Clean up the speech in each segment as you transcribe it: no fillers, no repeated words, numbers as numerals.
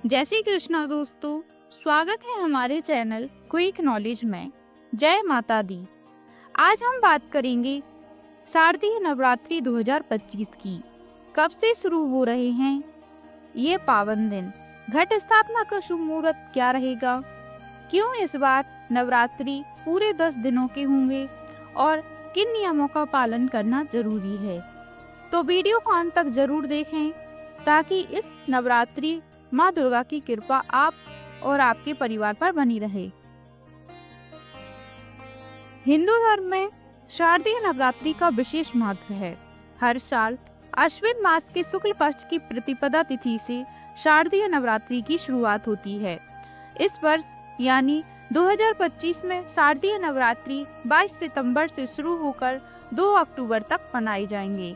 जय श्री कृष्णा दोस्तों, स्वागत है हमारे चैनल क्विक नॉलेज में। जय माता दी। आज हम बात करेंगे शारदीय नवरात्रि 2025 की। कब से शुरू हो रहे हैं ये पावन दिन? घट स्थापना का शुभ मुहूर्त क्या रहेगा? क्यों इस बार नवरात्रि पूरे 10 दिनों के होंगे और किन नियमों का पालन करना जरूरी है? तो वीडियो को अंत तक जरूर देखें ताकि इस नवरात्रि माँ दुर्गा की कृपा आप और आपके परिवार पर बनी रहे। हिंदू धर्म में शारदीय नवरात्रि का विशेष महत्व है। हर साल अश्विन मास के शुक्ल पक्ष की प्रतिपदा तिथि से शारदीय नवरात्रि की शुरुआत होती है। इस वर्ष यानी 2025 में शारदीय नवरात्रि 22 सितंबर से शुरू होकर 2 अक्टूबर तक मनाई जाएंगे।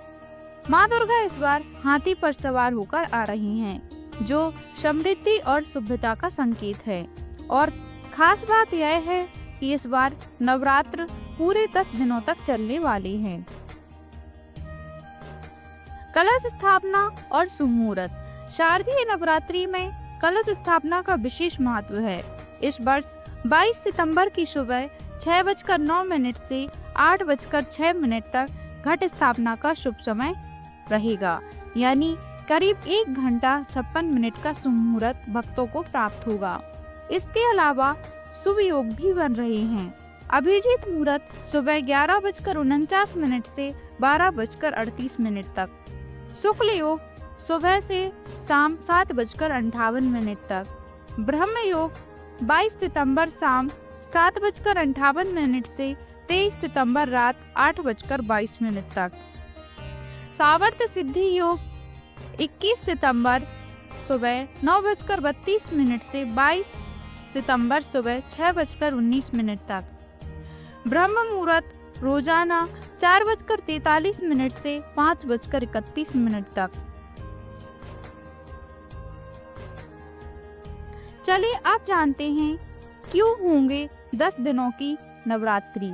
माँ दुर्गा इस बार हाथी पर सवार होकर आ रही हैं, जो समृद्धि और शुभता का संकेत है। और खास बात यह है कि इस बार नवरात्र पूरे 10 दिनों तक चलने वाले हैं। कलश स्थापना और शुभ मुहूर्त। शारदीय नवरात्रि में कलश स्थापना का विशेष महत्व है। इस वर्ष 22 सितंबर की सुबह 6:09 से 8:06 तक घट स्थापना का शुभ समय रहेगा, यानी करीब 1 घंटा 56 मिनट का शुभ मुहूर्त भक्तों को प्राप्त होगा। इसके अलावा शुभ योग भी बन रहे हैं। अभिजीत मुहूर्त सुबह 11:49 से 12:38 तक। शुक्ल योग सुबह से शाम 7:58 तक। ब्रह्म योग 22 सितंबर शाम 7:58 से 23 सितंबर रात 8:22 तक। सावर्त सिद्धि योग 21 सितंबर सुबह 9:32 से 22 सितंबर सुबह 6:19 तक। ब्रह्म मुहूर्त रोजाना 4:43 से 5:31 तक। चलिए आप जानते हैं क्यों होंगे 10 दिनों की नवरात्रि।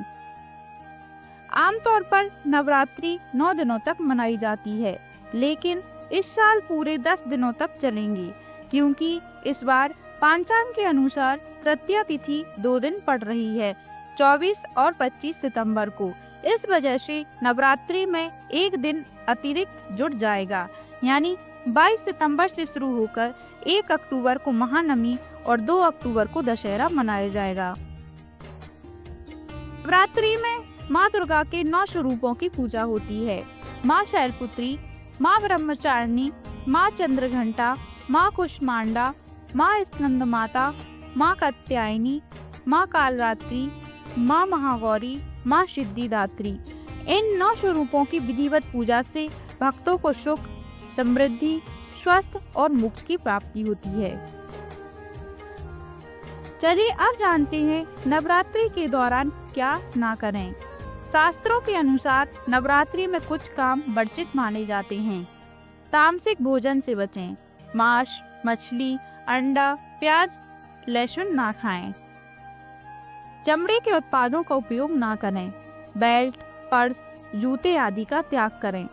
आमतौर पर नवरात्रि 9 दिनों तक मनाई जाती है, लेकिन इस साल पूरे 10 दिनों तक चलेंगी, क्योंकि इस बार पंचांग के अनुसार तृतीया तिथि 2 दिन पड़ रही है, 24 और 25 सितंबर को। इस वजह से नवरात्रि में एक दिन अतिरिक्त जुड़ जाएगा, यानी 22 सितंबर से शुरू होकर 1 अक्टूबर को महानवमी और 2 अक्टूबर को दशहरा मनाया जाएगा। नवरात्रि में माँ दुर्गा के 9 स्वरूपों की पूजा होती है। माँ शैलपुत्री, माँ ब्रह्मचारिणी, माँ चंद्रघंटा, माँ कुष्मांडा, माँ स्कंद माता, माँ कात्यायनी, माँ कालरात्रि, माँ महागौरी, माँ सिद्धिदात्री। इन 9 स्वरूपों की विधिवत पूजा से भक्तों को सुख, समृद्धि, स्वस्थ और मोक्ष की प्राप्ति होती है। चलिए अब जानते हैं नवरात्रि के दौरान क्या ना करें। शास्त्रों के अनुसार नवरात्रि में कुछ काम वर्जित माने जाते हैं। तामसिक भोजन से बचें। मांस, मछली, अंडा, प्याज, लहसुन ना खाएं। चमड़े के उत्पादों का उपयोग ना करें। बेल्ट, पर्स, जूते आदि का त्याग करें।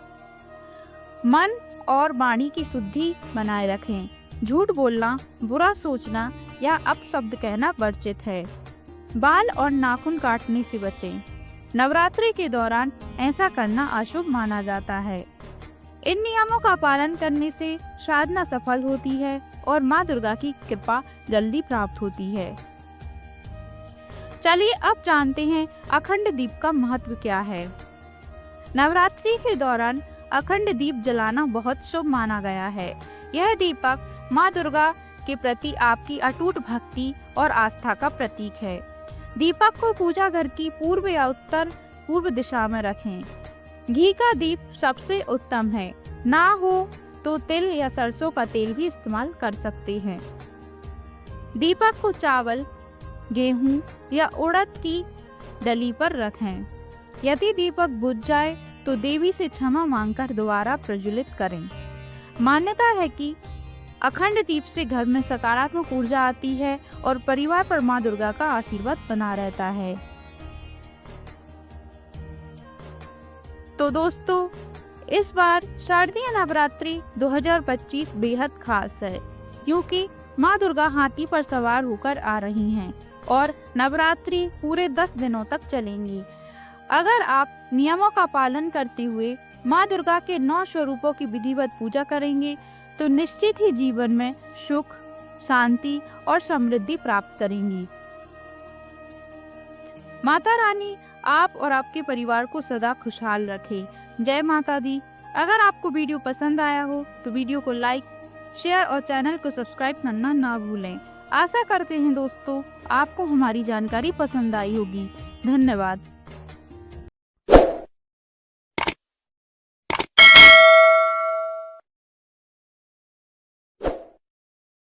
मन और वाणी की शुद्धि बनाए रखें। झूठ बोलना, बुरा सोचना या अपशब्द कहना वर्जित है। बाल और नाखून काटने से बचें। नवरात्रि के दौरान ऐसा करना अशुभ माना जाता है। इन नियमों का पालन करने से साधना सफल होती है और माँ दुर्गा की कृपा जल्दी प्राप्त होती है। चलिए अब जानते हैं अखंड दीप का महत्व क्या है। नवरात्रि के दौरान अखंड दीप जलाना बहुत शुभ माना गया है। यह दीपक माँ दुर्गा के प्रति आपकी अटूट भक्ति और आस्था का प्रतीक है। दीपक को पूजा घर की पूर्व या उत्तर पूर्व दिशा में रखें। घी का दीप सबसे उत्तम है, ना हो तो तिल या सरसों का तेल भी इस्तेमाल कर सकते हैं। दीपक को चावल, गेहूं या उड़द की डली पर रखें। यदि दीपक बुझ जाए तो देवी से क्षमा मांगकर दोबारा प्रज्वलित करें। मान्यता है कि अखंड दीप से घर में सकारात्मक ऊर्जा आती है और परिवार पर माँ दुर्गा का आशीर्वाद बना रहता है। तो दोस्तों, इस बार शारदीय नवरात्रि 2025 बेहद खास है, क्योंकि माँ दुर्गा हाथी पर सवार होकर आ रही हैं और नवरात्रि पूरे 10 दिनों तक चलेंगी। अगर आप नियमों का पालन करते हुए माँ दुर्गा के 9 स्वरूपों की विधिवत पूजा करेंगे तो निश्चित ही जीवन में सुख, शांति और समृद्धि प्राप्त करेंगी। माता रानी आप और आपके परिवार को सदा खुशहाल रखे। जय माता दी। अगर आपको वीडियो पसंद आया हो तो वीडियो को लाइक, शेयर और चैनल को सब्सक्राइब करना ना भूलें। आशा करते हैं दोस्तों आपको हमारी जानकारी पसंद आई होगी। धन्यवाद।